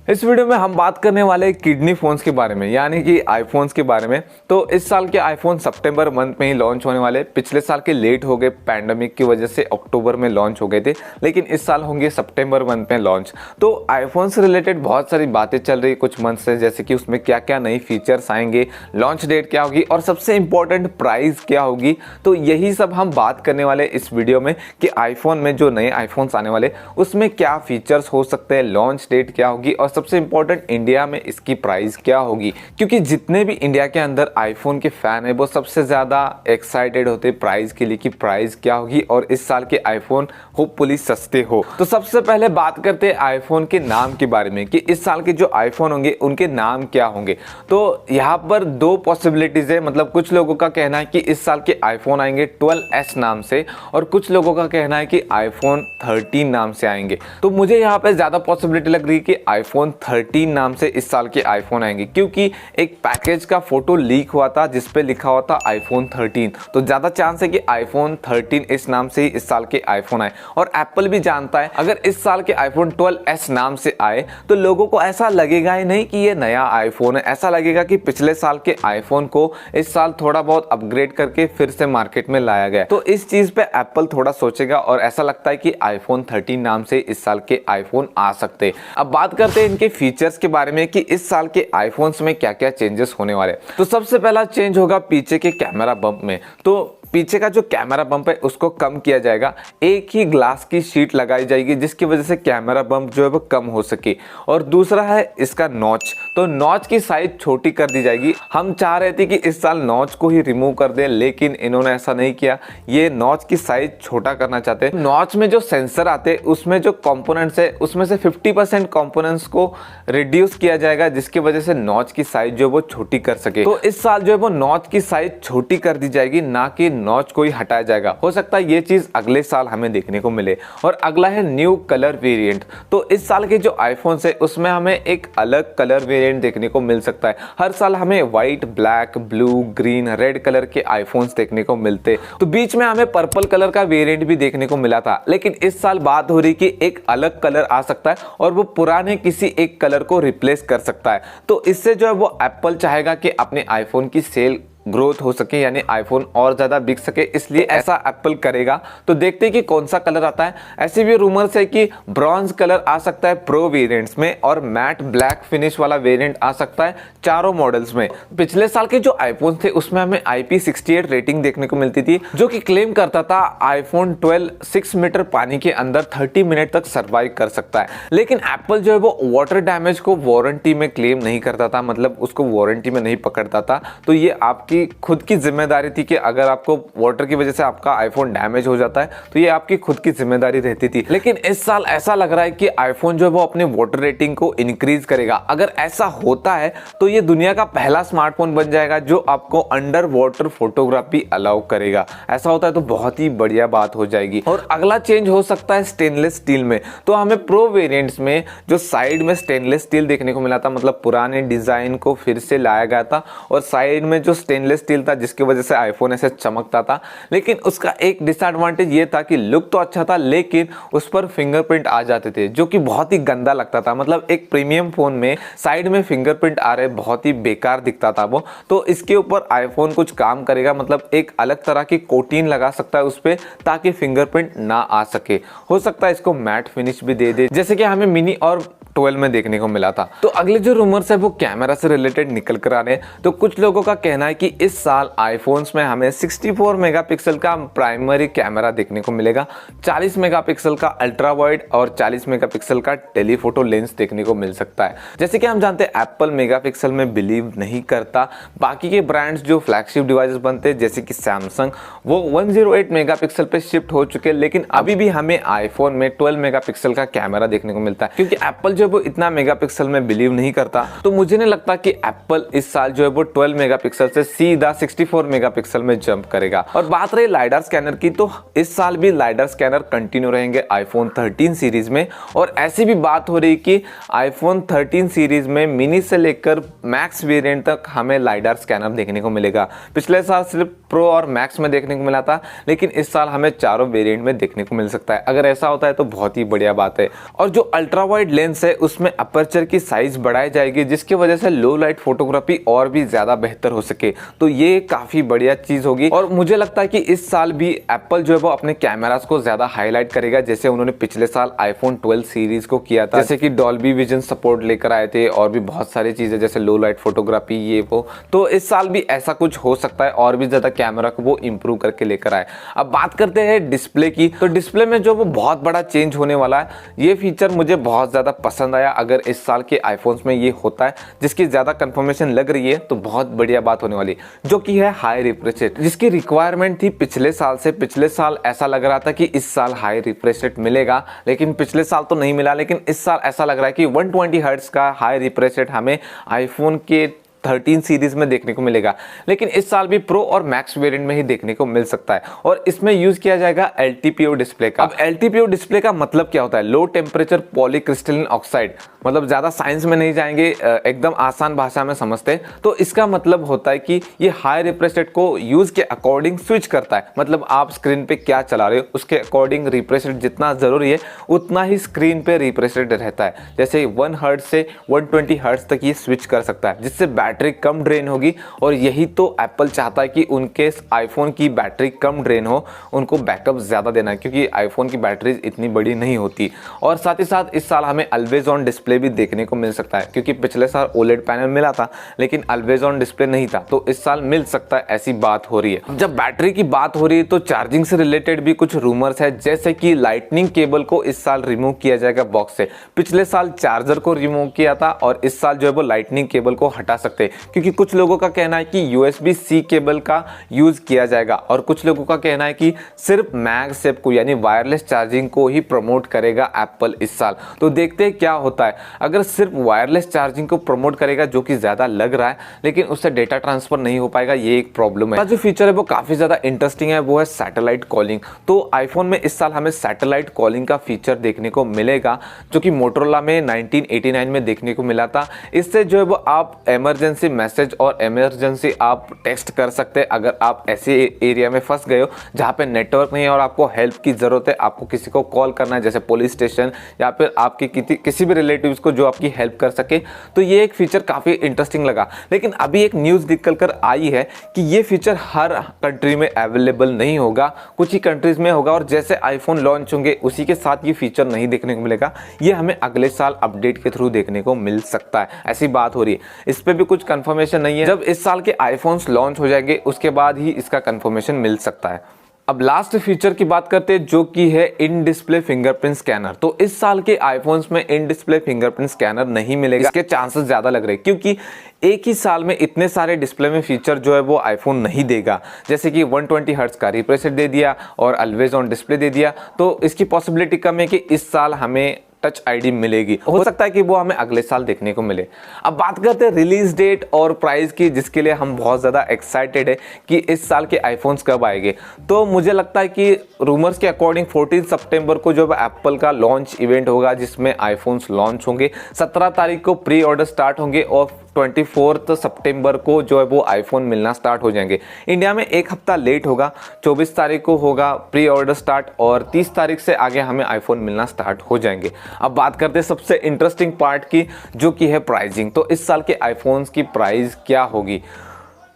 इस वीडियो में हम बात करने वाले किडनी फोन्स के बारे में, यानी कि आईफोन्स के बारे में। तो इस साल के आईफोन सितंबर मंथ में ही लॉन्च होने वाले। पिछले साल के लेट हो गए, पैंडेमिक की वजह से अक्टूबर में लॉन्च हो गए थे, लेकिन इस साल होंगे सितंबर मंथ में लॉन्च। तो आईफोन से रिलेटेड बहुत सारी बातें चल रही कुछ मंथ से, जैसे कि उसमें क्या क्या नई फीचर्स आएंगे, लॉन्च डेट क्या होगी और सबसे इंपॉर्टेंट प्राइस क्या होगी। तो यही सब हम बात करने वाले इस वीडियो में कि आईफोन में जो नए आईफोन्स आने वाले उसमें क्या फीचर्स हो सकते हैं, लॉन्च डेट क्या होगी और सबसे इंपॉर्टेंट इंडिया में इसकी प्राइस क्या होगी। क्योंकि जितने भी इंडिया के अंदर आईफोन के फैन है वो सबसे ज्यादा एक्साइटेड होते प्राइस के लिए कि प्राइस क्या होगी और इस साल के आईफोन होपफुली सस्ते हो। तो सबसे पहले बात करते हैं आईफोन के नाम के बारे में कि इस साल के जो आईफोन होंगे उनके नाम क्या होंगे। तो यहाँ पर दो पॉसिबिलिटीज है, मतलब कुछ लोगों का कहना है कि इस साल के आईफोन आएंगे 12S नाम से और कुछ लोगों का कहना है कि आईफोन 13 नाम से आएंगे। तो मुझे यहाँ पे ज्यादा पॉसिबिलिटी लग रही है कि आईफोन 13 नाम से इस साल के आईफोन आएंगे, क्योंकि एक पैकेज का फोटो लीक हुआ था जिसपे लिखा हुआ था आईफोन 13। तो ज्यादा चांस है कि आईफोन 13 इस नाम से ही इस साल के आईफोन आए। और एप्पल भी जानता है अगर इस साल के आईफोन 12S नाम से आए तो लोगों को ऐसा लगेगा ही नहीं कि ये नया आईफोन है, ऐसा लगेगा कि पिछले साल के आईफोन को इस साल थोड़ा बहुत अपग्रेड करके फिर से मार्केट में लाया गया। तो इस चीज पे एप्पल थोड़ा सोचेगा और ऐसा लगता है कि आईफोन 13 नाम से इस साल के आईफोन आ सकते हैं। अब बात करते हैं इनके फीचर्स के बारे में कि इस साल के आईफोन्स में क्या क्या चेंजेस होने वाले। तो सबसे पहला चेंज होगा पीछे के कैमरा बम्प में। तो पीछे का जो कैमरा बम्प है उसको कम किया जाएगा, एक ही ग्लास की शीट लगाई जाएगी जिसकी वजह से कैमरा बम्प जो है वो कम हो सके। और दूसरा है इसका नॉच, तो नॉच की साइज छोटी कर दी जाएगी। हम चाह रहे थे कि इस साल नॉच को ही रिमूव कर दे, लेकिन इन्होंने ऐसा नहीं किया, ये नॉच की साइज छोटा करना चाहते हैं। नॉच में जो सेंसर आते हैं उसमें जो कंपोनेंट्स है उसमें से 50% कंपोनेंट्स को रिड्यूस किया जाएगा, जिसकी वजह से नॉच की साइज जो है वो छोटी कर सके। तो इस साल जो है वो नॉच की साइज छोटी कर दी जाएगी, ना कि नॉच को ही हटाया जाएगा। हो सकता है ये चीज अगले साल हमें देखने को मिले। और अगला है न्यू कलर वेरिएंट। तो इस साल के जो आईफोन है उसमें हमें एक अलग कलर वेरिएंट देखने को मिल सकता है। हर साल हमें white, black, blue, green, red colour के आईफोन्स देखने को मिलते। तो बीच में हमें पर्पल कलर का वेरिएंट भी देखने को मिला था, लेकिन इस साल बात हो रही कि एक अलग कलर आ सकता है और वो पुराने किसी एक कलर को रिप्लेस कर सकता है। तो इससे जो है वो एप्पल चाहेगा कि अपने आईफोन की सेल ग्रोथ हो सके, यानी आईफोन और ज्यादा बिक सके, इसलिए ऐसा एप्पल करेगा। तो देखते हैं कि कौन सा कलर आता है। ऐसे भी रूमर्स है कि ब्रॉन्ज कलर आ सकता है प्रो वेरिएंट्स में और मैट ब्लैक फिनिश वाला वेरिएंट आ सकता है चारों मॉडल्स में। पिछले साल के जो आईफोन थे उसमें हमें IP68 रेटिंग देखने को मिलती थी, जो कि क्लेम करता था आईफोन 12 6 मीटर पानी के अंदर 30 मिनट तक सर्वाइव कर सकता है। लेकिन एप्पल जो है वो वाटर डैमेज को वारंटी में क्लेम नहीं करता था, मतलब उसको वारंटी में नहीं पकड़ता था। तो ये आपकी खुद की जिम्मेदारी थी कि अगर आपको वाटर की वजह से आपका आईफोन डैमेज हो जाता है तो ये आपकी खुद की जिम्मेदारी रहती थी। लेकिन इस साल ऐसा लग रहा है कि आईफोन जो है वो अपने वाटर रेटिंग को इंक्रीज करेगा। अगर ऐसा होता है तो ये दुनिया का पहला स्मार्टफोन बन जाएगा जो आपको अंडर वाटर फोटोग्राफी अलाउ करेगा। ऐसा होता है तो बहुत ही बढ़िया बात हो जाएगी। और अगला चेंज हो सकता है स्टेनलेस स्टील में। तो हमें प्रो वेरिएंट्स में जो साइड में स्टेनलेस स्टील देखने को मिला था, मतलब पुराने डिजाइन को फिर से लाया गया था और साइड में जो स्टेनलेस स्टील था जिसकी वजह से आईफोन ऐसे चमकता था। लेकिन उसका एक डिसएडवांटेज ये था कि लुक तो अच्छा था लेकिन उस पर फिंगरप्रिंट आ जाते थे, जो कि बहुत ही गंदा लगता था। मतलब एक प्रीमियम फोन में साइड में फिंगरप्रिंट आ रहे, बहुत ही बेकार दिखता था वो। तो इसके ऊपर आईफोन कुछ काम करेगा, मतलब एक अलग तरह की कोटिंग लगा सकता है उस पे ताकि फिंगरप्रिंट ना आ सके। हो सकता है इसको मैट फिनिश भी दे दे, जैसे कि हमें मिनी और 12 में देखने को मिला था। तो अगले जो रूमर्स है वो कैमरा से रिलेटेड निकल कर आ रहे हैं। तो कुछ लोगों का कहना है कि इस साल आईफोन्स में हमें 64 मेगापिक्सल का प्राइमरी कैमरा देखने को मिलेगा, 40 मेगापिक्सल का अल्ट्रा वाइड और 40 मेगापिक्सल का टेलीफोटो लेंस देखने को मिल सकता है। जैसे कि हम जानते हैं एप्पल मेगापिक्सल में बिलीव नहीं करता। बाकी के ब्रांड्स जो फ्लैगशिप डिवाइसेस बनते हैं जैसे कि सैमसंग, वो 108 मेगापिक्सल पे शिफ्ट हो चुके हैं, लेकिन अभी भी हमें आईफोन में 12 मेगापिक्सल का कैमरा देखने को मिलता है। क्योंकि एप्पल जो वो इतना मेगापिक्सल में बिलीव नहीं करता, तो मुझे नहीं लगता कि एप्पल इस साल जो है वो 12 मेगापिक्सल से सीधा 64 मेगापिक्सल में जंप करेगा। और बात रही लाइडर स्कैनर की, तो इस साल भी लाइडर स्कैनर कंटिन्यू रहेंगे आईफोन 13 सीरीज में। और ऐसी भी बात हो रही कि आईफोन 13 सीरीज में मिनी से लेकर मैक्स वेरिएंट तक हमें लाइडर स्कैनर देखने को मिलेगा। पिछले साल सिर्फ प्रो और मैक्स में देखने को मिला था, लेकिन इस साल हमें चारों वेरिएंट में देखने को मिल सकता है। अगर ऐसा होता है तो बहुत ही बढ़िया बात है। और जो अल्ट्रा वाइड लेंस है उसमें अपर्चर की साइज बढ़ाई जाएगी, जिसकी वजह से लो लाइट फोटोग्राफी और भी ज्यादा बेहतर हो सके, तो ये काफी बढ़िया चीज होगी। और मुझे लगता है कि इस साल भी एप्पल जो है वो अपने कैमरास को ज्यादा हाईलाइट करेगा, जैसे उन्होंने पिछले साल आईफोन 12 सीरीज को किया था, जैसे कि डॉल्बी विजन सपोर्ट लेकर आए थे और भी बहुत सारी चीजें जैसे लो लाइट फोटोग्राफी ये वो। तो इस साल भी ऐसा कुछ हो सकता है और भी ज्यादा कैमरा को वो इंप्रूव करके लेकर आए। अब बात करते हैं डिस्प्ले की, तो डिस्प्ले में जो वो बहुत बड़ा चेंज होने वाला है, ये फीचर मुझे बहुत ज्यादा पसंद आया। अगर इस साल के आईफोन्स में ये होता है, जिसकी ज्यादा कंफर्मेशन लग रही है, तो बहुत बढ़िया बात होने वाली, जो कि है हाई रिफ्रेश रेट, जिसकी रिक्वायरमेंट थी पिछले साल से। पिछले साल ऐसा लग रहा था कि इस साल हाई रिफ्रेश रेट मिलेगा, लेकिन पिछले साल तो नहीं मिला। लेकिन इस साल ऐसा लग रहा है कि 120 हर्ट्ज का हाई रिफ्रेश रेट हमें आईफोन के 13 सीरीज में देखने को मिलेगा, लेकिन इस साल भी प्रो और मैक्स वेरिएंट में ही देखने को मिल सकता है। और इसमें यूज किया जाएगा LTPO डिस्प्ले का। अब LTPO डिस्प्ले का मतलब क्या होता है? Low temperature polycrystalline oxide. मतलब ज्यादा साइंस में नहीं जाएंगे, एकदम आसान भाषा में समझते हैं। तो इसका मतलब होता है कि ये हाई रिफ्रेश रेट को यूज के अकॉर्डिंग स्विच करता है। मतलब आप स्क्रीन पे क्या चला रहे हो उसके अकॉर्डिंग रिफ्रेश रेट जितना जरूरी है उतना ही स्क्रीन पे रिफ्रेश रेट रहता है। जैसे 1 हर्ट्ज से 120 हर्ट्ज तक ये स्विच कर सकता है, जिससे बैटरी कम ड्रेन होगी। और यही तो एप्पल चाहता है कि उनके आईफोन की बैटरी कम ड्रेन हो, उनको बैकअप ज्यादा देना है, क्योंकि आईफोन की बैटरी इतनी बड़ी नहीं होती। और साथ ही साथ इस साल हमें ऑलवेज ऑन डिस्प्ले भी देखने को मिल सकता है, क्योंकि पिछले साल OLED पैनल मिला था लेकिन ऑलवेज ऑन डिस्प्ले नहीं था, तो इस साल मिल सकता है, ऐसी बात हो रही है। जब बैटरी की बात हो रही है तो चार्जिंग से रिलेटेड भी कुछ रूमर्स है, जैसे कि लाइटनिंग केबल को इस साल रिमूव किया जाएगा बॉक्स से। पिछले साल चार्जर को रिमूव किया था और इस साल जो है वो लाइटनिंग केबल को हटा सकते हैं, क्योंकि कुछ लोगों का कहना है कि USB-C केबल का यूज किया जाएगा और कुछ लोगों का कहना है कि सिर्फ मैगसेफ को यानी वायरलेस चार्जिंग को ही प्रमोट करेगा एप्पल इस साल। तो देखते हैं क्या होता है। अगर सिर्फ वायरलेस चार्जिंग को प्रमोट करेगा, जो कि ज्यादा लग रहा है, लेकिन उससे डेटा ट्रांसफर नहीं हो पाएगा, ये एक प्रॉब्लम है। जो फीचर है वो काफी ज्यादा इंटरेस्टिंग है, वो है सैटेलाइट कॉलिंग। तो आईफोन में इस साल हमें सैटेलाइट कॉलिंग का फीचर देखने को मिलेगा, जो कि मोटोरोला में 1989 में देखने को मिला था। इससे जो है वो आप इमरजेंसी मैसेज और इमरजेंसी आप टेक्स्ट कर सकते हैं। अगर आप ऐसे एरिया में फंस गए हो जहाँ पे नेटवर्क नहीं है और आपको हेल्प की जरूरत है, आपको किसी को कॉल करना है, जैसे पुलिस स्टेशन या फिर आपके किसी भी रिलेटिव्स को जो आपकी हेल्प कर सके, तो ये एक फीचर काफी इंटरेस्टिंग लगा। लेकिन अभी एक न्यूज निकल कर आई है कि ये फीचर हर कंट्री में अवेलेबल नहीं होगा, कुछ ही कंट्रीज में होगा, और जैसे आईफोन लॉन्च होंगे उसी के साथ ये फीचर नहीं देखने को मिलेगा। ये हमें अगले साल अपडेट के थ्रू देखने को मिल सकता है, ऐसी बात हो रही है। इस पे भी कुछ कंफर्मेशन नहीं है। जब इस साल के आईफोन्स लॉन्च हो जाएंगे उसके बाद ही इसका कंफर्मेशन मिल सकता है। अब लास्ट फीचर की बात करते हैं, जो कि है इन डिस्प्ले फिंगरप्रिंट स्कैनर। तो इस साल के आईफोन्स में इन डिस्प्ले फिंगरप्रिंट स्कैनर नहीं मिलेगा, इसके चांसेस ज्यादा लग रहे हैं, क्योंकि एक ही साल में इतने सारे डिस्प्ले में फीचर जो है वो आईफोन नहीं देगा। जैसे कि 120 हर्ट्ज का रिफ्रेश रेट दे दिया और ऑलवेज ऑन डिस्प्ले दे दिया, तो इसकी पॉसिबिलिटी कम है कि इस साल हमें टच आईडी मिलेगी। हो सकता है कि वो हमें अगले साल देखने को मिले। अब बात करते हैं रिलीज डेट और प्राइस की, जिसके लिए हम बहुत ज़्यादा एक्साइटेड है कि इस साल के आईफोन्स कब आएंगे। तो मुझे लगता है कि रूमर्स के अकॉर्डिंग 14 सितंबर को जो एप्पल का लॉन्च इवेंट होगा, जिसमें आईफोन्स लॉन्च होंगे। 17 तारीख को प्री ऑर्डर स्टार्ट होंगे और 24 सितंबर को जो है वो आईफोन मिलना स्टार्ट हो जाएंगे। इंडिया में एक हफ्ता लेट होगा, 24 तारीख को होगा प्री ऑर्डर स्टार्ट और 30 तारीख से आगे हमें आईफोन मिलना स्टार्ट हो जाएंगे। अब बात करते हैं सबसे इंटरेस्टिंग पार्ट की, जो कि है प्राइसिंग। तो इस साल के आईफोन्स की प्राइस क्या होगी?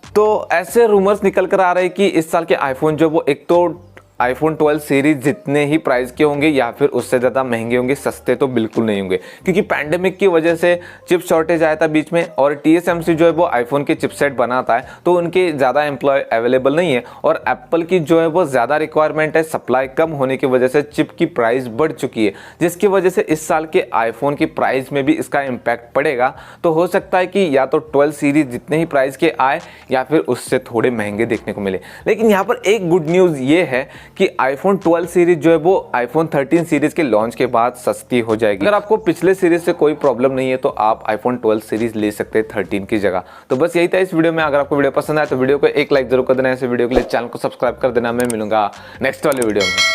तो ऐसे रूमर्स निकल कर आ रहे हैं कि इस साल के आईफोन जो वो एक तो आईफोन 12 सीरीज जितने ही प्राइस के होंगे या फिर उससे ज़्यादा महंगे होंगे, सस्ते तो बिल्कुल नहीं होंगे, क्योंकि पैंडेमिक की वजह से चिप शॉर्टेज आया था बीच में और TSMC जो है वो आईफोन के चिपसेट बनाता है, तो उनके ज़्यादा एम्प्लॉय अवेलेबल नहीं है और एप्पल की जो है वो ज़्यादा रिक्वायरमेंट है। सप्लाई कम होने की वजह से चिप की प्राइस बढ़ चुकी है, जिसकी वजह से इस साल के आईफोन की प्राइस में भी इसका इम्पैक्ट पड़ेगा। तो हो सकता है कि या तो 12 सीरीज जितने ही प्राइस के आए या फिर उससे थोड़े महंगे देखने को मिले। लेकिन यहाँ पर एक गुड न्यूज़ ये है कि आईफोन 12 सीरीज जो है वो आईफोन 13 सीरीज के लॉन्च के बाद सस्ती हो जाएगी। अगर आपको पिछले सीरीज से कोई प्रॉब्लम नहीं है तो आप आईफोन 12 सीरीज ले सकते हैं 13 की जगह। तो बस यही था इस वीडियो में। अगर आपको वीडियो पसंद आए तो वीडियो को एक लाइक जरूर कर देना, ऐसे वीडियो के लिए चैनल को सब्सक्राइब कर देना। मैं मिलूंगा नेक्स्ट वाले वीडियो में।